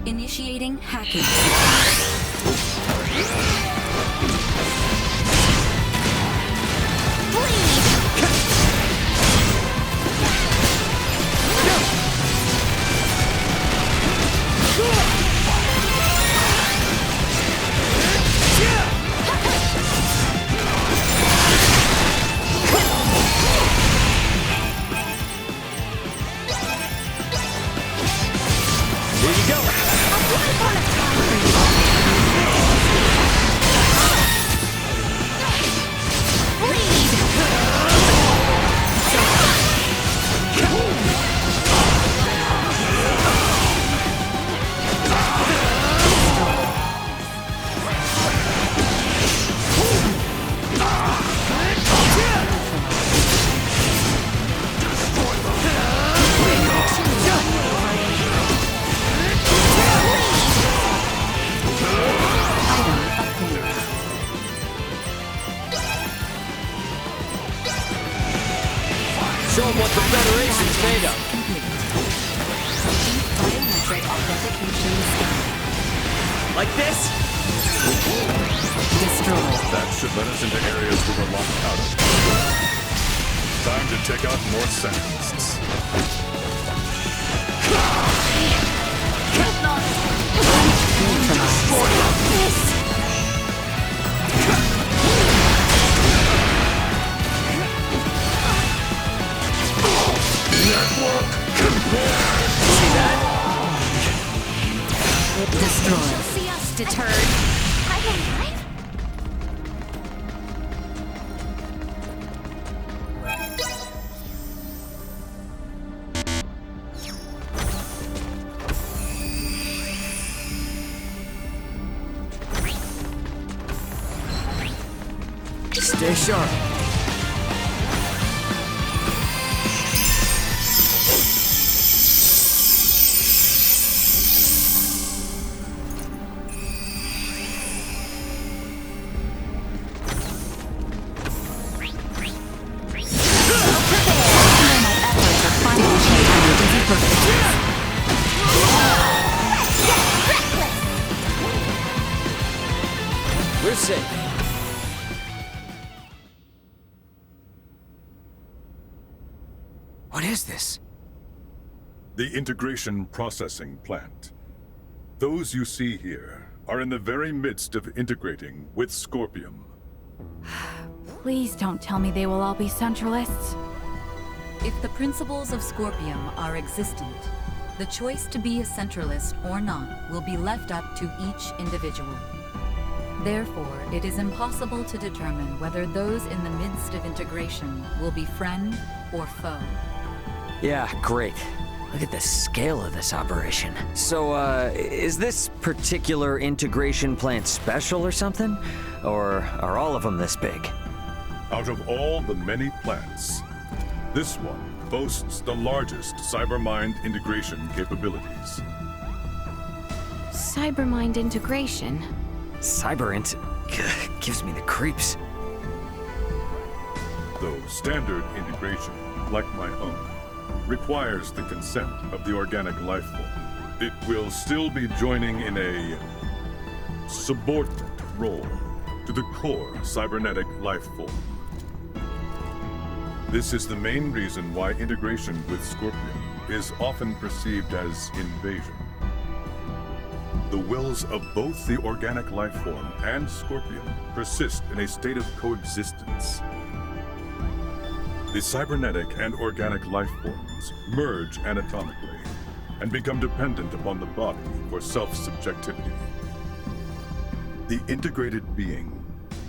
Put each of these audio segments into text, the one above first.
Initiating hacking. Here you go. Show them what the Federation's made of. Biometric authentication scan. Like this? Destroyed. That should let us into areas we were locked out of. Time to take out more scientists. See that? Destroyed. See us deterred. I'm alive? Stay sharp. We're safe. What is this? The integration processing plant. Those you see here are in the very midst of integrating with Scorpium. Please don't tell me they will all be Centralists. If the principles of Scorpium are existent, the choice to be a Centralist or not will be left up to each individual. Therefore, it is impossible to determine whether those in the midst of integration will be friend or foe. Yeah, great. Look at the scale of this operation. So, is this particular integration plant special or something? Or are all of them this big? Out of all the many plants, this one boasts the largest cybermind integration capabilities. Cybermind integration. Cyberint gives me the creeps. Though standard integration, like my own, requires the consent of the organic life form, it will still be joining in a subordinate role to the core cybernetic life form. This is the main reason why integration with Scorpion is often perceived as invasion. The wills of both the organic life form and Scorpion persist in a state of coexistence. The cybernetic and organic life forms merge anatomically and become dependent upon the body for self-subjectivity. The integrated being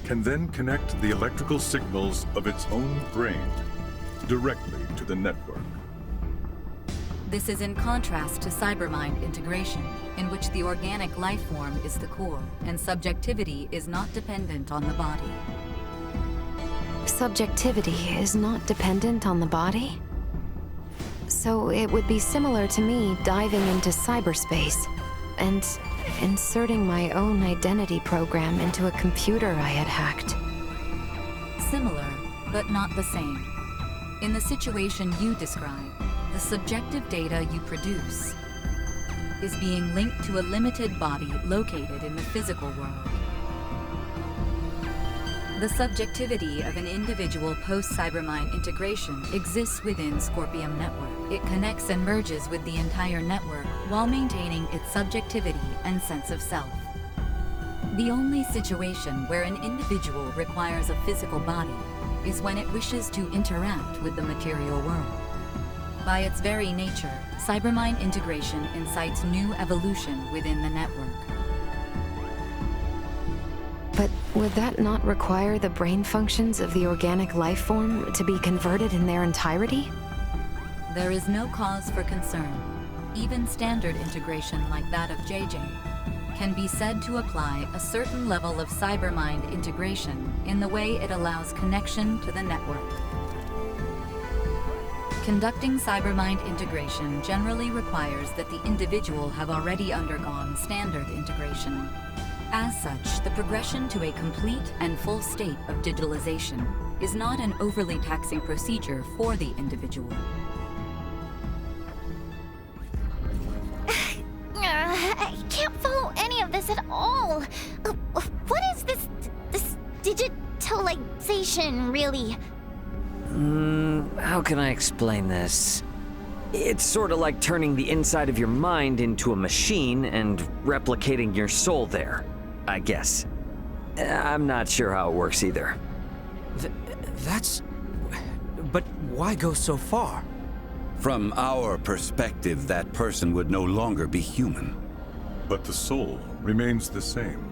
can then connect the electrical signals of its own brain directly to the network. This is in contrast to cybermind integration, in which the organic life form is the core, and subjectivity is not dependent on the body. Subjectivity is not dependent on the body? So it would be similar to me diving into cyberspace and inserting my own identity program into a computer I had hacked. Similar, but not the same. In the situation you describe, the subjective data you produce is being linked to a limited body located in the physical world. The subjectivity of an individual post-Cybermind integration exists within Scorpium Network. It connects and merges with the entire network while maintaining its subjectivity and sense of self. The only situation where an individual requires a physical body is when it wishes to interact with the material world. By its very nature, Cybermind integration incites new evolution within the network. But would that not require the brain functions of the organic life form to be converted in their entirety? There is no cause for concern. Even standard integration like that of JJ can be said to apply a certain level of Cybermind integration in the way it allows connection to the network. Conducting Cybermind integration generally requires that the individual have already undergone standard integration. As such, the progression to a complete and full state of digitalization is not an overly taxing procedure for the individual. I can't follow any of this at all. What is this digitalization, really? How can I explain this? It's sort of like turning the inside of your mind into a machine and replicating your soul there, I guess. I'm not sure how it works either. But why go so far? From our perspective, that person would no longer be human. But the soul remains the same.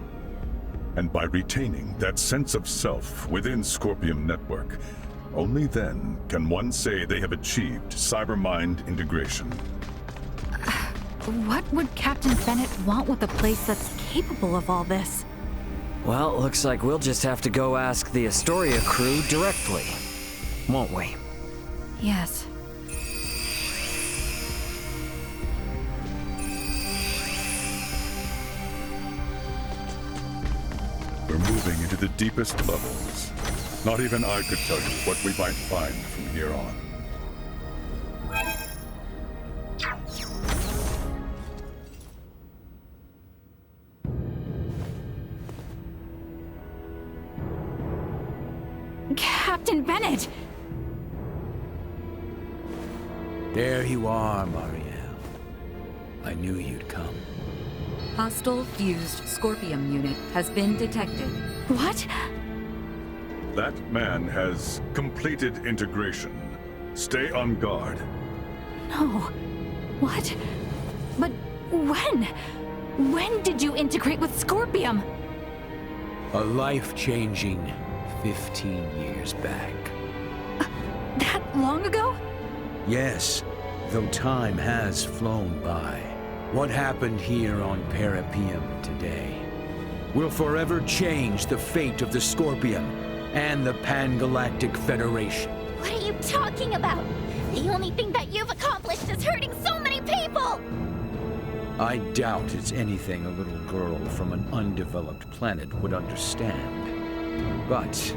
And by retaining that sense of self within Scorpium Network, only then can one say they have achieved Cybermind integration. What would Captain Bennett want with a place that's capable of all this? Well, looks like we'll just have to go ask the Astoria crew directly, won't we? Yes. We're moving into the deepest levels. Not even I could tell you what we might find from here on. Captain Bennett! There you are, Marielle. I knew you'd come. Hostile fused Scorpium unit has been detected. What? That man has completed integration. Stay on guard. No. What? But when? When did you integrate with Scorpium? A life-changing 15 years back. That long ago? Yes, though time has flown by. What happened here on Parapium today will forever change the fate of the Scorpium and the Pan-Galactic Federation. What are you talking about? The only thing that you've accomplished is hurting so many people! I doubt it's anything a little girl from an undeveloped planet would understand. But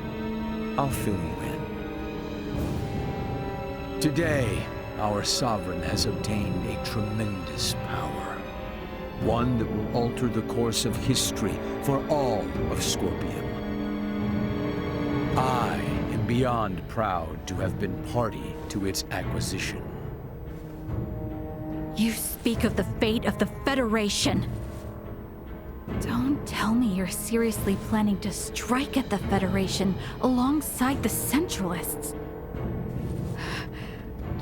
I'll fill you in. Today, our sovereign has obtained a tremendous power. One that will alter the course of history for all of Scorpium. I am beyond proud to have been party to its acquisition. You speak of the fate of the Federation. Don't tell me you're seriously planning to strike at the Federation alongside the Centralists.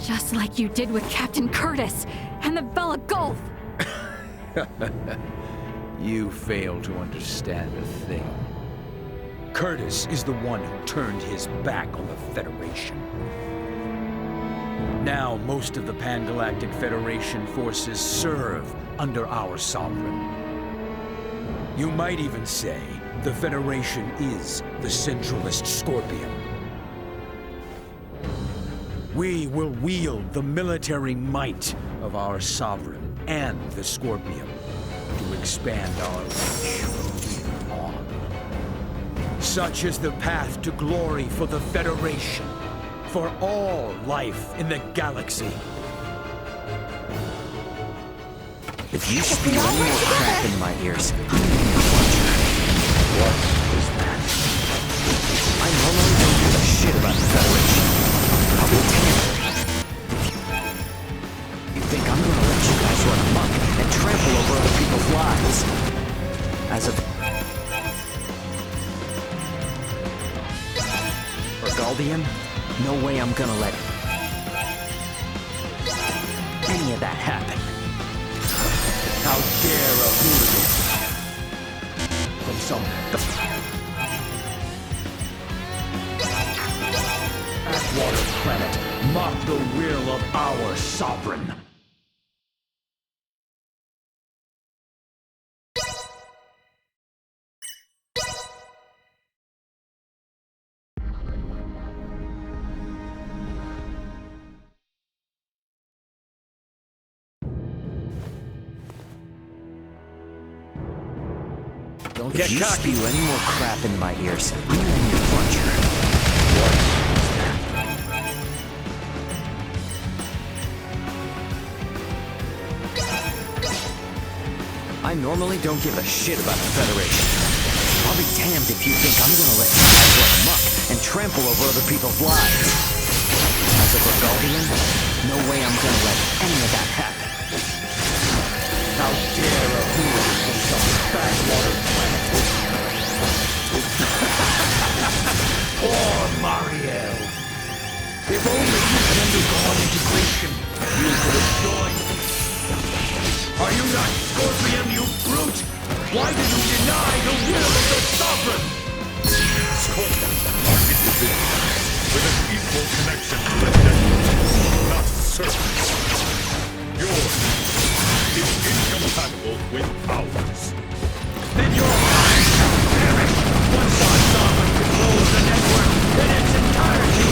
Just like you did with Captain Curtis and the Bella Gulf. You fail to understand a thing. Curtis is the one who turned his back on the Federation. Now most of the Pan-Galactic Federation forces serve under our sovereign. You might even say the Federation is the centralist Scorpion. We will wield the military might of our sovereign and the Scorpion to expand our reach from here on. Such is the path to glory for the Federation, for all life in the galaxy. If you If spew we all any work more crap together. into my ears, I'm gonna punch you. What is that? I normally don't give a shit about the Federation. I'll be damned. You think I'm gonna let you guys run amok and trample over other people's lives? As a Burgaldian, no way I'm gonna let any of that happen. How dare a hooligan from some backwater planet mock the will of our sovereign. Don't get cocky. If you spew any more crap into my ears, I'm gonna need a puncher. What is that? I normally don't give a shit about the Federation. I'll be damned if you think I'm gonna let you guys run amok and trample over other people's lives. As a Burgaldian, no way I'm gonna let any of that happen. How dare a hooligan from some backwater planet. Poor Mariel. If only you had undergone integration, you could have joined. Are you not Scorpion, you brute? Why did you deny the will of the sovereign? Scorpions are individuals with an equal connection to the network, not servants. Yours is incompatible with ours. Then your mind shall perish once our sovereign controls the network in its entirety.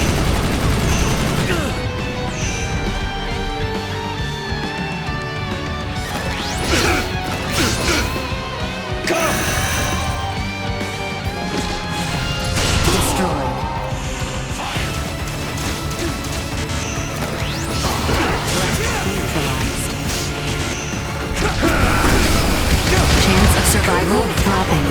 Come! Destroyed. Chance of survival dropping.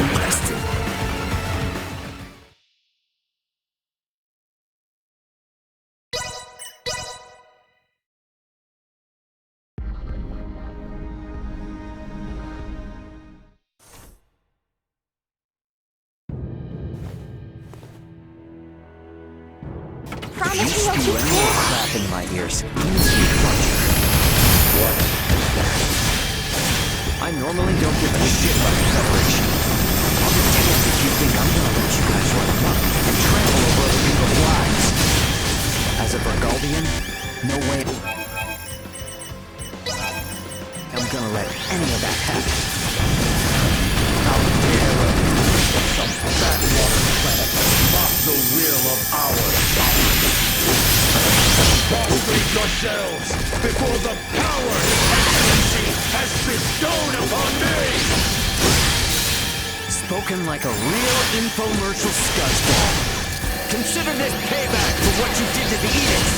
Promise You me you'll spew keep any more quiet. crap into my ears, I'm gonna need a puncher. What is that? I normally don't give a shit about the Federation. I'll be damned if you think I'm gonna let you guys run amok and trample over other people's lives. As a Burgaldian, no way I'm gonna let any of that happen. How dare a hooligan from some backwater planet mock the will of our sovereign. Prostrate yourselves before the power His Excellency has bestowed upon me! Spoken like a real infomercial scuzzball. Consider this payback for what you did to the Edicts.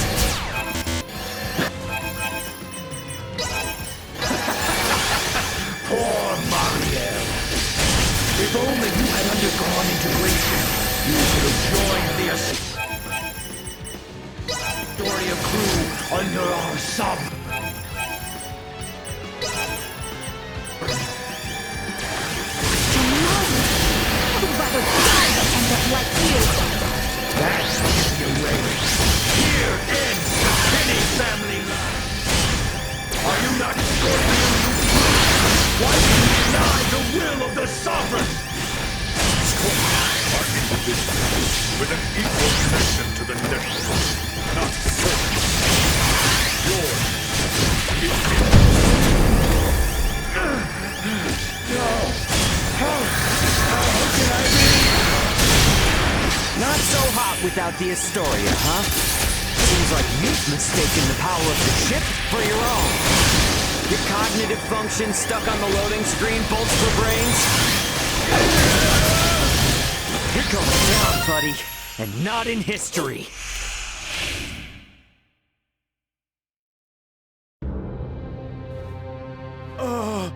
Poor Mariel. If only you had undergone integration, you could have joined the Astoria crew under our sovereign. I'd rather die than end up like you. That's your way. Here ends the Penny family line. Are you not Scorpion, you brute? Why do you deny the will of the sovereign? Scorpions are individuals with an equal connection to the network, not servants. Yours is No. How can I be? Not so hot without the Astoria, huh? Seems like you've mistaken the power of the ship for your own. Your cognitive function stuck on the loading screen bolts for brains? You're going down, buddy, and not in history. Oh,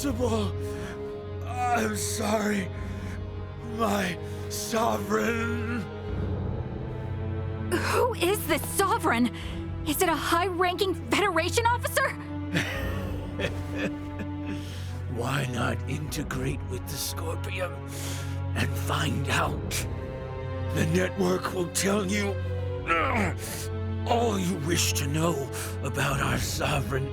Principal, I'm sorry. My sovereign. Who is this sovereign? Is it a high-ranking Federation officer? Why not integrate with the Scorpion and find out? The network will tell you all you wish to know about our sovereign.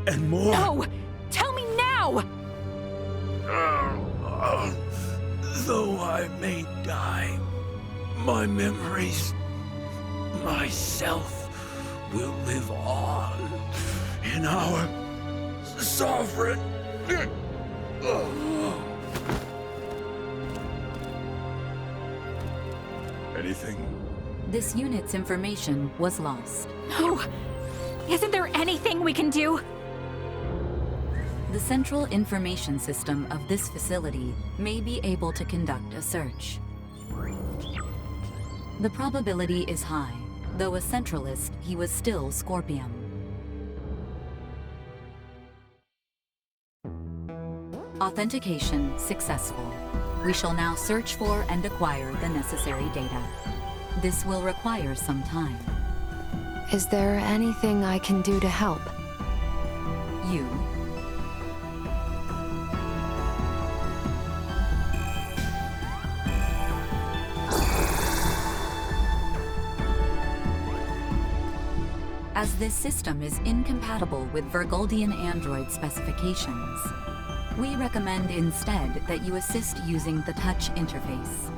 And more. No! Tell me now! Though I may die, my memories, myself, will live on in our sovereign. Anything? This unit's information was lost. No! Isn't there anything we can do? The central information system of this facility may be able to conduct a search. The probability is high. Though a centralist, he was still Scorpium. Authentication successful. We shall now search for and acquire the necessary data. This will require some time. Is there anything I can do to help? You. As this system is incompatible with Virgoldian android specifications, we recommend instead that you assist using the touch interface.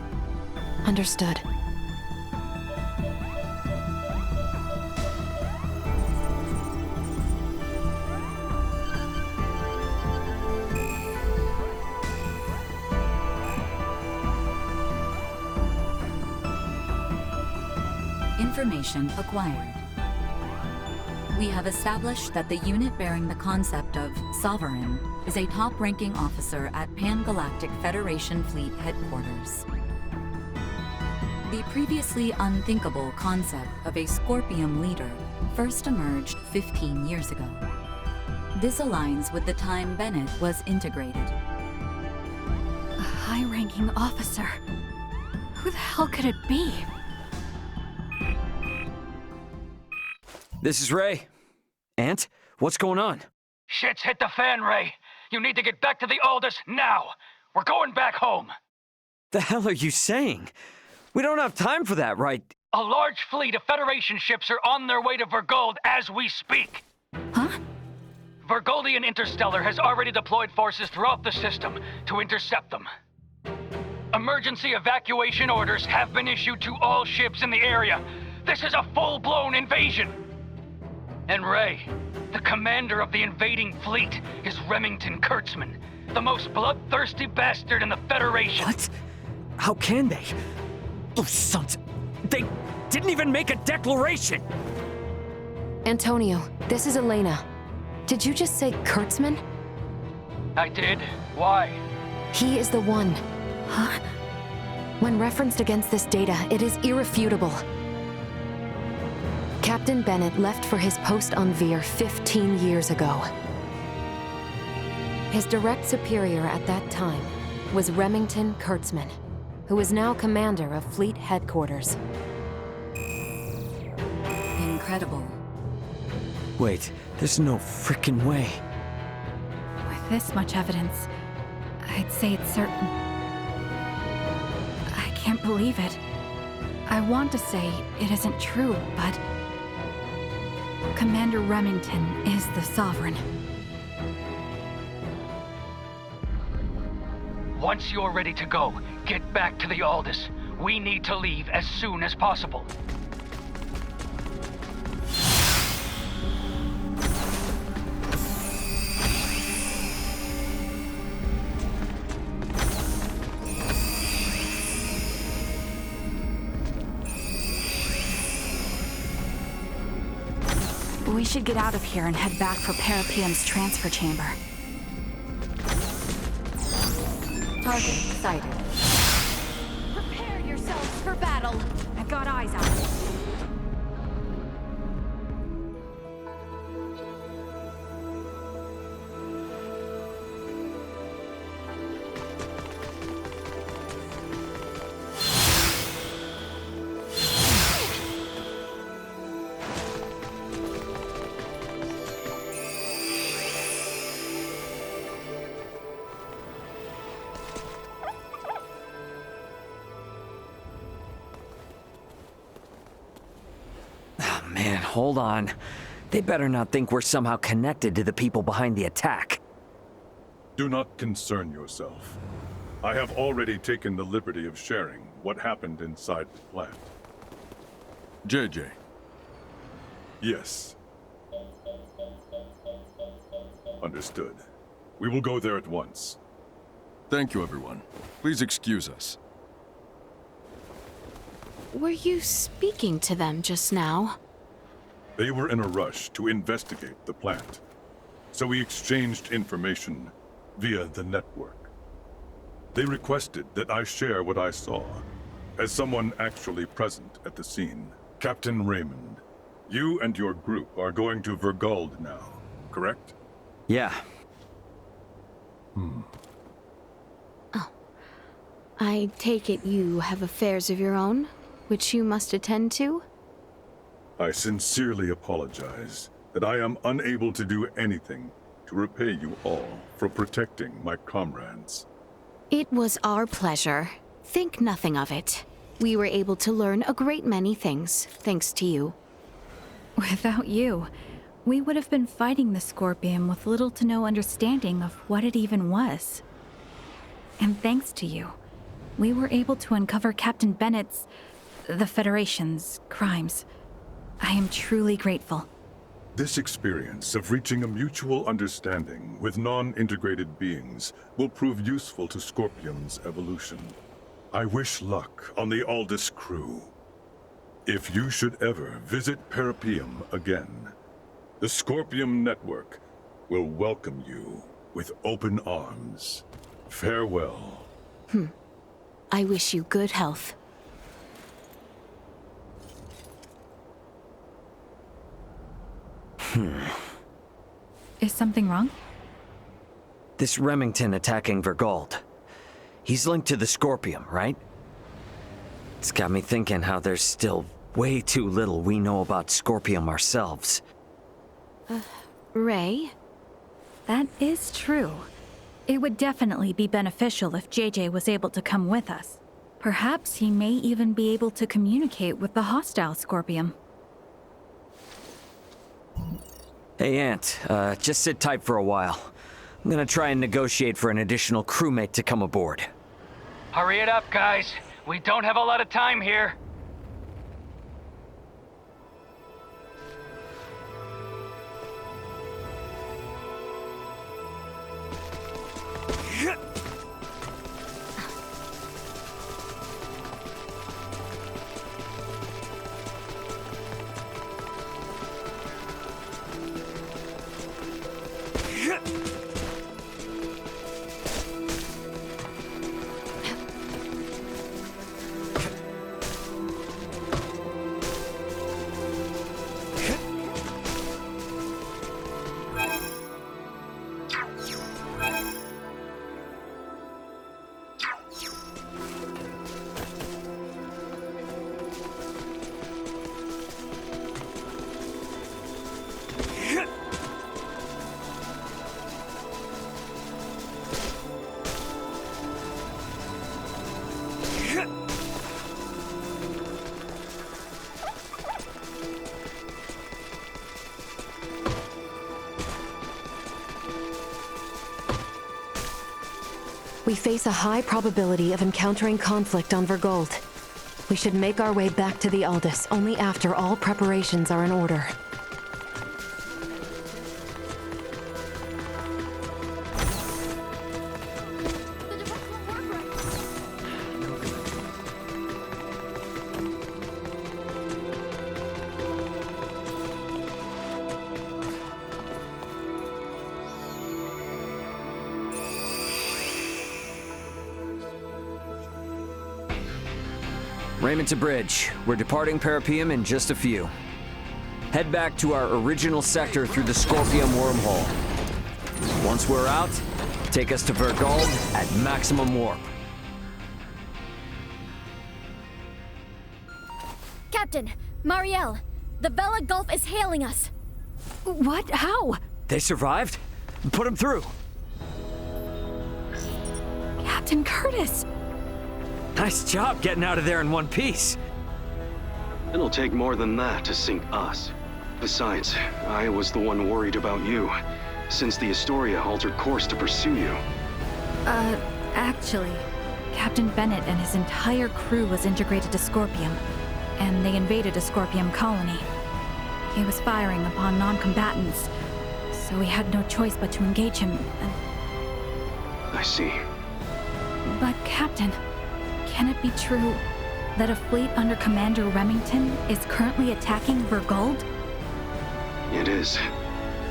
Understood. Information acquired. We have established that the unit bearing the concept of Sovereign is a top-ranking officer at Pan-Galactic Federation Fleet Headquarters. The previously unthinkable concept of a Scorpium leader first emerged 15 years ago. This aligns with the time Bennett was integrated. A high-ranking officer? Who the hell could it be? This is Ray. Ant, what's going on? Shit's hit the fan, Ray. You need to get back to the Aldous now. We're going back home. The hell are you saying? We don't have time for that, right? A large fleet of Federation ships are on their way to Vergold as we speak. Huh? Vergoldian Interstellar has already deployed forces throughout the system to intercept them. Emergency evacuation orders have been issued to all ships in the area. This is a full-blown invasion. And Ray, the commander of the invading fleet, is Remington Kurtzman, the most bloodthirsty bastard in the Federation. What? How can they? Those sons... They didn't even make a declaration! Antonio, this is Elena. Did you just say Kurtzman? I did. Why? He is the one. Huh? When referenced against this data, it is irrefutable. Captain Bennett left for his post on Veer 15 years ago. His direct superior at that time was Remington Kurtzman, who is now commander of Fleet Headquarters. Incredible. Wait, there's no frickin' way. With this much evidence, I'd say it's certain. I can't believe it. I want to say it isn't true, but... Commander Remington is the Sovereign. Once you're ready to go, get back to the Aldous. We need to leave as soon as possible. We should get out of here and head back for Parapium's transfer chamber. Target sighted. Prepare yourselves for battle! I've got eyes out. hold on. They better not think we're somehow connected to the people behind the attack. Do not concern yourself. I have already taken the liberty of sharing what happened inside the plant. JJ. Yes. Understood. We will go there at once. Thank you, everyone. Please excuse us. Were you speaking to them just now? They were in a rush to investigate the plant, so we exchanged information via the network. They requested that I share what I saw, as someone actually present at the scene. Captain Raymond, you and your group are going to Vergold now, correct? Yeah. I take it you have affairs of your own, which you must attend to? I sincerely apologize that I am unable to do anything to repay you all for protecting my comrades. It was our pleasure. Think nothing of it. We were able to learn a great many things, thanks to you. Without you, we would have been fighting the Scorpion with little to no understanding of what it even was. And thanks to you, we were able to uncover Captain Bennett's, the Federation's, crimes. I am truly grateful. This experience of reaching a mutual understanding with non-integrated beings will prove useful to Scorpion's evolution. I wish luck on the Aldous crew. If you should ever visit Parapium again, the Scorpium Network will welcome you with open arms. Farewell. I wish you good health. Is something wrong? This Remington attacking Vergold. He's linked to the Scorpium, right? It's got me thinking how there's still way too little we know about Scorpium ourselves. Ray? That is true. It would definitely be beneficial if JJ was able to come with us. Perhaps he may even be able to communicate with the hostile Scorpium. Hey, Ant, just sit tight for a while. I'm gonna try and negotiate for an additional crewmate to come aboard. Hurry it up, guys. We don't have a lot of time here. We face a high probability of encountering conflict on Vergold. We should make our way back to the Aldous only after all preparations are in order. Raymond to bridge. We're departing Parapium in just a few. Head back to our original sector through the Scorpium wormhole. Once we're out, take us to Vergold at maximum warp. Captain, Marielle, the Vela Gulf is hailing us. What? How? They survived? Put them through. Captain Curtis! Nice job getting out of there in one piece. It'll take more than that to sink us. Besides, I was the one worried about you, since the Astoria altered course to pursue you. Actually, Captain Bennett and his entire crew was integrated to Scorpium, and they invaded a Scorpium colony. He was firing upon non-combatants, so we had no choice but to engage him, and... I see. But Captain, can it be true that a fleet under Commander Remington is currently attacking Vergold? It is.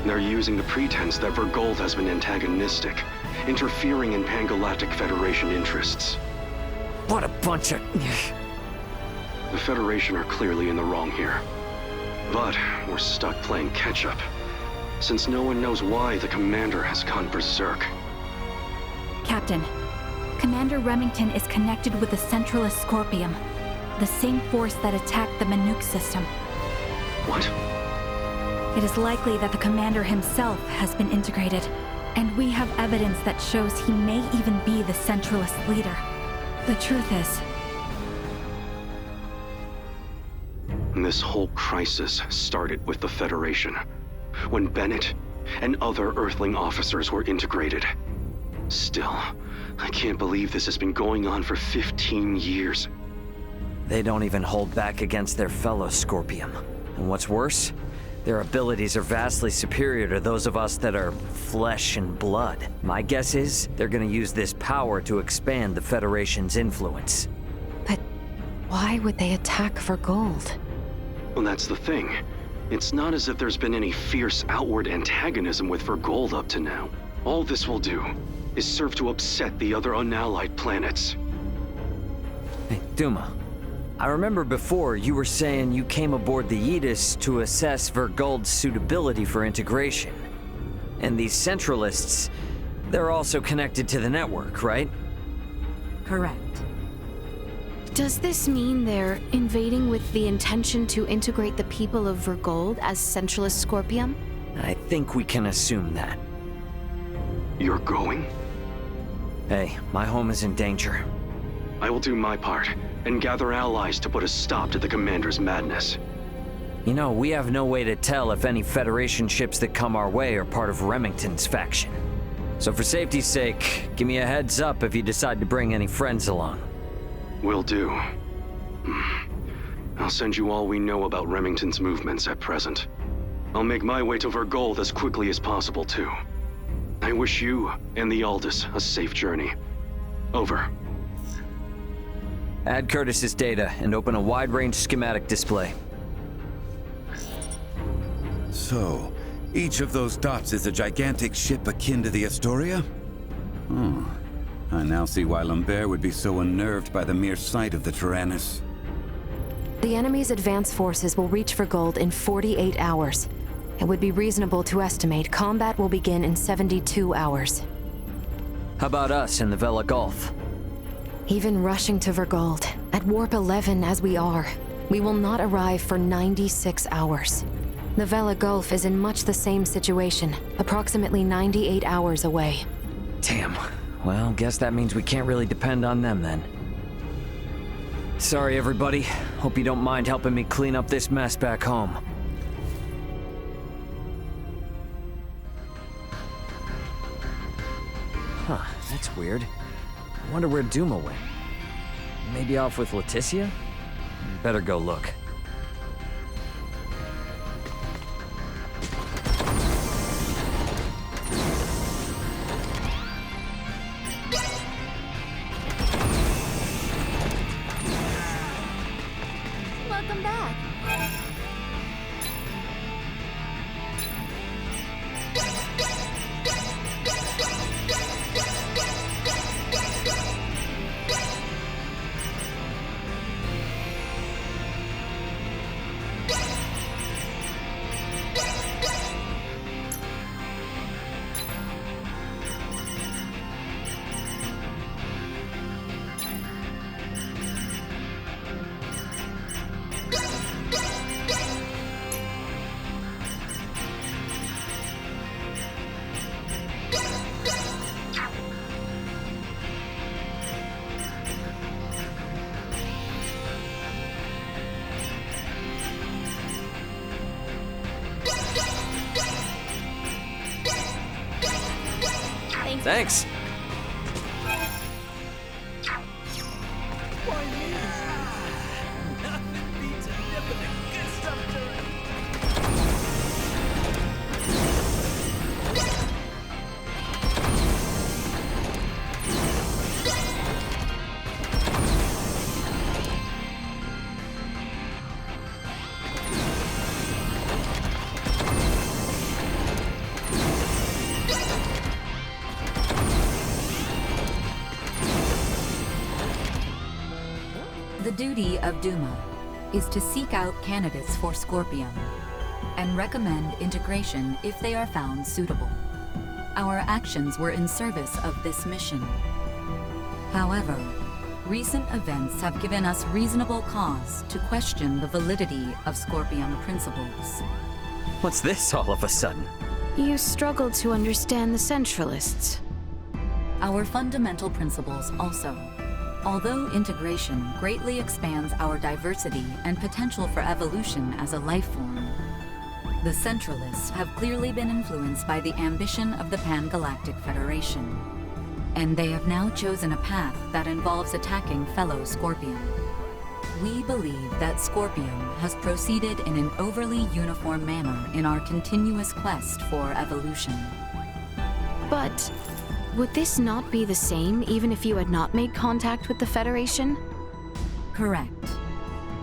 They're using the pretense that Vergold has been antagonistic, interfering in Pan-Galactic Federation interests. What a bunch of... The Federation are clearly in the wrong here. But we're stuck playing catch-up, since no one knows why the Commander has gone berserk. Captain, Commander Remington is connected with the Centralist Scorpium, the same force that attacked the Manuk system. What? It is likely that the Commander himself has been integrated, and we have evidence that shows he may even be the Centralist leader. The truth is... This whole crisis started with the Federation, when Bennett and other Earthling officers were integrated. Still, I can't believe this has been going on for 15 years. They don't even hold back against their fellow Scorpium. And what's worse, their abilities are vastly superior to those of us that are flesh and blood. My guess is they're gonna use this power to expand the Federation's influence. But why would they attack Vergold? Well, that's the thing. It's not as if there's been any fierce outward antagonism with Vergold up to now. All this will do is serve to upset the other unallied planets. Hey, Duma. I remember before you were saying you came aboard the Aegis to assess Vergold's suitability for integration. And these Centralists, they're also connected to the network, right? Correct. Does this mean they're invading with the intention to integrate the people of Vergold as Centralist Scorpium? I think we can assume that. You're going? Hey, my home is in danger. I will do my part, and gather allies to put a stop to the Commander's madness. You know, we have no way to tell if any Federation ships that come our way are part of Remington's faction. So for safety's sake, give me a heads up if you decide to bring any friends along. Will do. I'll send you all we know about Remington's movements at present. I'll make my way to Vergold as quickly as possible, too. I wish you and the Aldous a safe journey. Over. Add Curtis's data and open a wide-range schematic display. So, each of those dots is a gigantic ship akin to the Astoria? Oh, I now see why Lambert would be so unnerved by the mere sight of the Tyrannus. The enemy's advance forces will reach Vergold in 48 hours. It would be reasonable to estimate combat will begin in 72 hours. How about us in the Vela Gulf? Even rushing to Vergold, at Warp 11 as we are, we will not arrive for 96 hours. The Vela Gulf is in much the same situation, approximately 98 hours away. Damn. Well, guess that means we can't really depend on them then. Sorry, everybody. Hope you don't mind helping me clean up this mess back home. Huh, that's weird. I wonder where Duma went. Maybe off with Leticia? Better go look. Welcome back. Thanks. The duty of Duma is to seek out candidates for Scorpium and recommend integration if they are found suitable. Our actions were in service of this mission. However, recent events have given us reasonable cause to question the validity of Scorpium principles. What's this all of a sudden? You struggle to understand the Centralists. Our fundamental principles also. Although integration greatly expands our diversity and potential for evolution as a life form, the Centralists have clearly been influenced by the ambition of the Pan-Galactic Federation, and they have now chosen a path that involves attacking fellow Scorpion. We believe that Scorpium has proceeded in an overly uniform manner in our continuous quest for evolution. But would this not be the same even if you had not made contact with the Federation? Correct.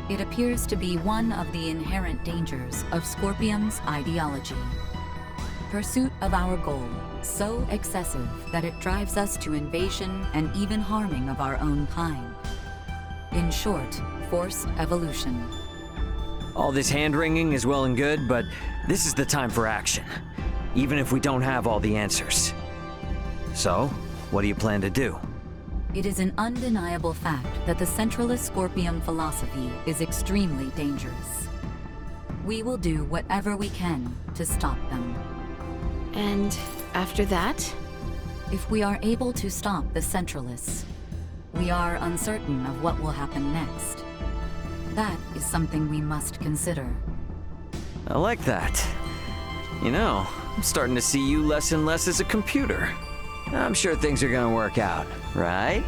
It appears to be one of the inherent dangers of Scorpium's ideology. Pursuit of our goal, so excessive that it drives us to invasion and even harming of our own kind. In short, forced evolution. All this hand-wringing is well and good, but this is the time for action, even if we don't have all the answers. So, what do you plan to do? It is an undeniable fact that the Centralist Scorpium philosophy is extremely dangerous. We will do whatever we can to stop them. And after that? If we are able to stop the Centralists, we are uncertain of what will happen next. That is something we must consider. I like that. You know, I'm starting to see you less and less as a computer. I'm sure things are gonna work out, right?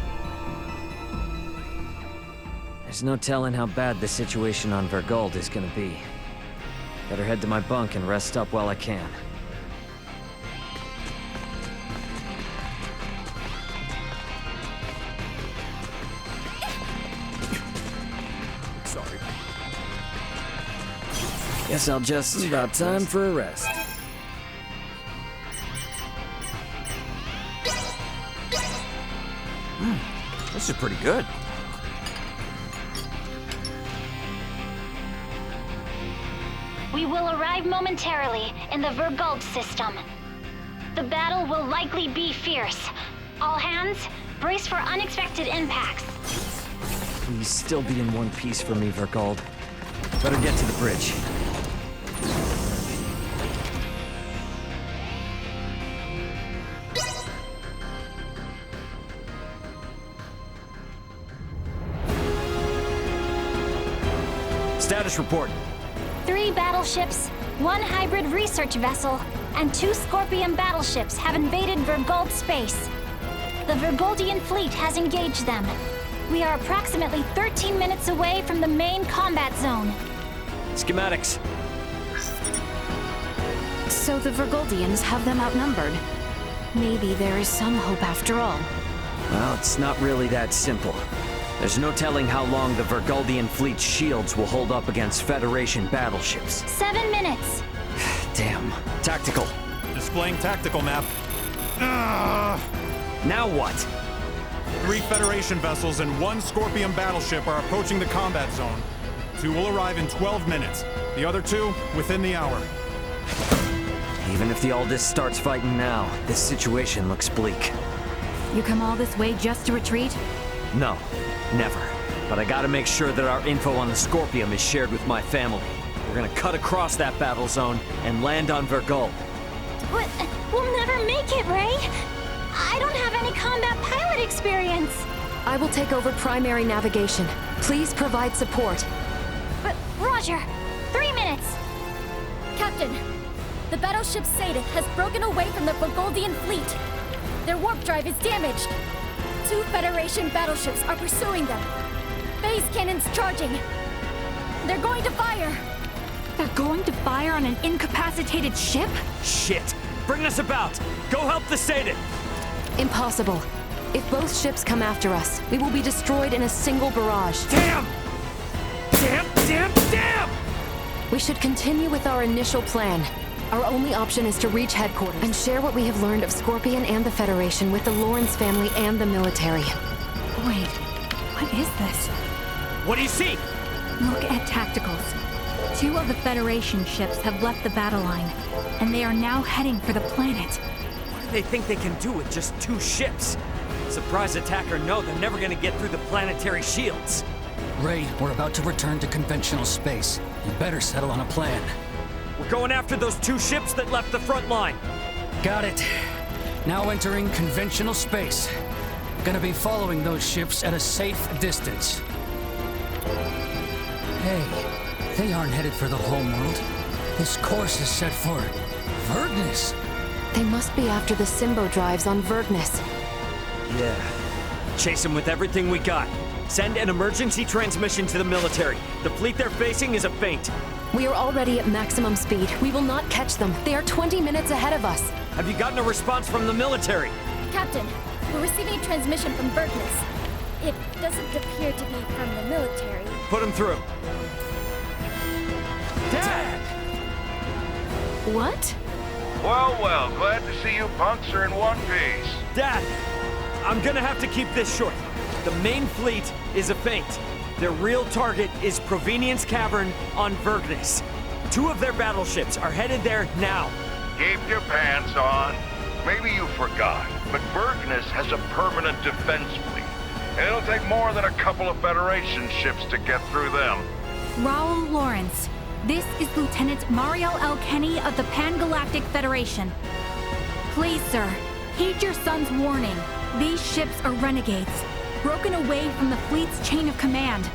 There's no telling how bad the situation on Vergold is gonna be. Better head to my bunk and rest up while I can. Sorry. Guess I'll just about time for a rest. This is pretty good. We will arrive momentarily in the Vergold system. The battle will likely be fierce. All hands, brace for unexpected impacts. Please still be in one piece for me, Vergold. Better get to the bridge. Status report. 3 battleships, 1 hybrid research vessel, and 2 Scorpion battleships have invaded Vergold space. The Vergoldian fleet has engaged them. We are approximately 13 minutes away from the main combat zone. Schematics. So the Vergoldians have them outnumbered. Maybe there is some hope after all. Well, it's not really that simple. There's no telling how long the Vergoldian fleet's shields will hold up against Federation battleships. 7 minutes. Damn. Tactical. Displaying tactical map. Now what? 3 Federation vessels and 1 Scorpion battleship are approaching the combat zone. 2 will arrive in 12 minutes. The other 2 within the hour. Even if the Aldous starts fighting now, this situation looks bleak. You come all this way just to retreat? No, never. But I gotta make sure that our info on the Scorpium is shared with my family. We're gonna cut across that battle zone and land on Vergold. But we'll never make it, Ray. I don't have any combat pilot experience. I will take over primary navigation. Please provide support. But Roger, 3 minutes. Captain, the battleship Sadith has broken away from the Vergoldian fleet. Their warp drive is damaged. 2 Federation battleships are pursuing them. Phase cannons charging. They're going to fire. They're going to fire on an incapacitated ship? Shit! Bring us about! Go help the Satan! Impossible. If both ships come after us, we will be destroyed in a single barrage. Damn! Damn! We should continue with our initial plan. Our only option is to reach headquarters and share what we have learned of Scorpion and the Federation with the Lawrence family and the military. Wait, what is this? What do you see? Look at tacticals. 2 of the Federation ships have left the battle line, and they are now heading for the planet. What do they think they can do with just 2 ships? Surprise attack or no, they're never gonna get through the planetary shields. Ray, we're about to return to conventional space. You better settle on a plan. We're going after those 2 ships that left the front line. Got it. Now entering conventional space. Gonna be following those ships at a safe distance. Hey, they aren't headed for the homeworld. This course is set for Vergnus. They must be after the Symbo drives on Vergnus. Yeah. Chase them with everything we got. Send an emergency transmission to the military. The fleet they're facing is a feint. We are already at maximum speed. We will not catch them. They are 20 minutes ahead of us. Have you gotten a response from the military? Captain, we're receiving a transmission from Vergnus. It doesn't appear to be from the military. Put them through. Dad! What? Well, glad to see you punks are in one piece. Dad, I'm gonna have to keep this short. The main fleet is a feint. Their real target is Provenience Cavern on Vergnus. 2 of their battleships are headed there now. Keep your pants on. Maybe you forgot, but Vergnus has a permanent defense fleet. And it'll take more than a couple of Federation ships to get through them. Raul Lawrence, this is Lieutenant Mariel L. Kenny of the Pan-Galactic Federation. Please, sir, heed your son's warning. These ships are renegades, broken away from the fleet's chain of command.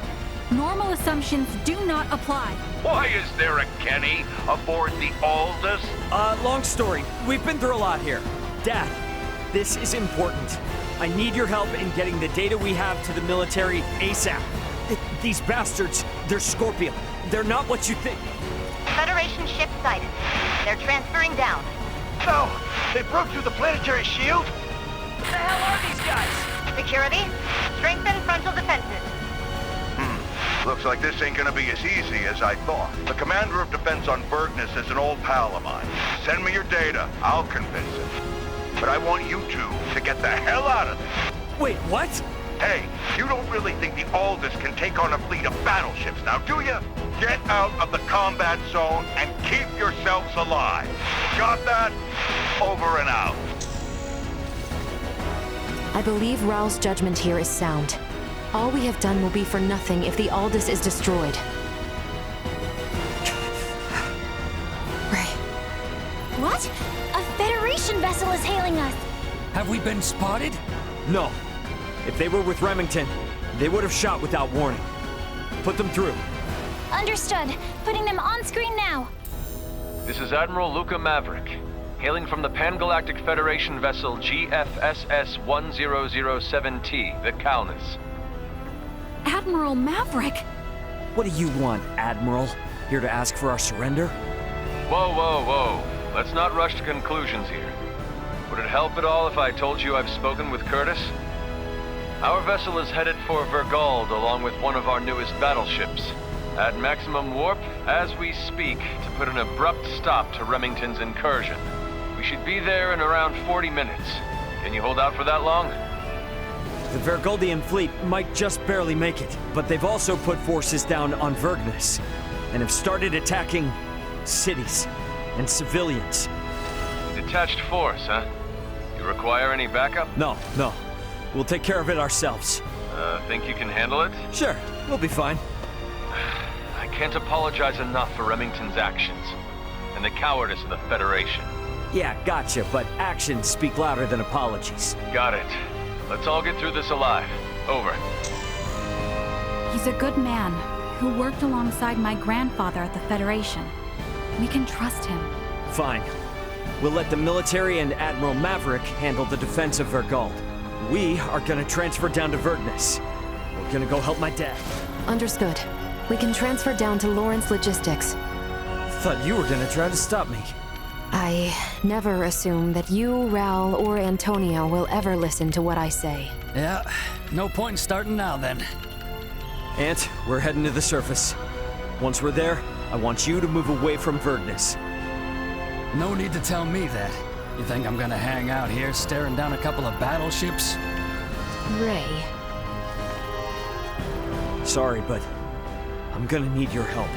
Normal assumptions do not apply. Why is there a Kenny aboard the Aldous? Long story. We've been through a lot here. Dad, this is important. I need your help in getting the data we have to the military ASAP. These bastards, they're Scorpion. They're not what you think. Federation ship sighted. They're transferring down. So, they broke through the planetary shield? What the hell are these guys? Security, strengthen frontal defenses. Looks like this ain't gonna be as easy as I thought. The commander of defense on Vergnus is an old pal of mine. Send me your data. I'll convince him. But I want you 2 to get the hell out of this. Wait, what? Hey, you don't really think the Aldous can take on a fleet of battleships now, do you? Get out of the combat zone and keep yourselves alive. Got that? Over and out. I believe Raul's judgment here is sound. All we have done will be for nothing if the Aldous is destroyed. Ray. What? A Federation vessel is hailing us. Have we been spotted? No. If they were with Remington, they would have shot without warning. Put them through. Understood. Putting them on screen now. This is Admiral Luca Maverick, hailing from the Pan-Galactic Federation vessel GFSS-1007T, the Calnus. Admiral Maverick! What do you want, Admiral? Here to ask for our surrender? Whoa. Let's not rush to conclusions here. Would it help at all if I told you I've spoken with Curtis? Our vessel is headed for Vergald along with one of our newest battleships. At maximum warp, as we speak, to put an abrupt stop to Remington's incursion. We should be there in around 40 minutes. Can you hold out for that long? The Vergoldian fleet might just barely make it, but they've also put forces down on Vergnus, and have started attacking cities and civilians. Detached force, huh? You require any backup? No. We'll take care of it ourselves. Think you can handle it? Sure, we'll be fine. I can't apologize enough for Remington's actions, and the cowardice of the Federation. Yeah, gotcha, but actions speak louder than apologies. Got it. Let's all get through this alive. Over. He's a good man who worked alongside my grandfather at the Federation. We can trust him. Fine. We'll let the military and Admiral Maverick handle the defense of Vergald. We are gonna transfer down to Verdness. We're gonna go help my dad. Understood. We can transfer down to Lawrence Logistics. Thought you were gonna try to stop me. I never assume that you, Raul, or Antonio will ever listen to what I say. Yeah, no point in starting now then. Ant, we're heading to the surface. Once we're there, I want you to move away from Verdness. No need to tell me that. You think I'm gonna hang out here staring down a couple of battleships? Ray. Sorry, but I'm gonna need your help.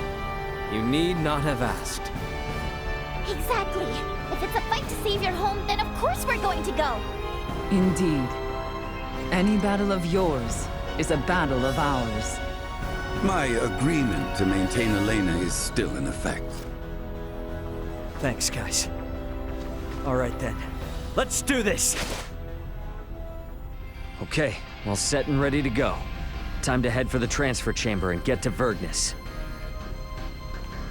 You need not have asked. Exactly. If it's a fight to save your home, then of course we're going to go. Indeed. Any battle of yours is a battle of ours. My agreement to maintain Elena is still in effect. Thanks, guys. All right then. Let's do this! Okay, all set and ready to go. Time to head for the transfer chamber and get to Verdness.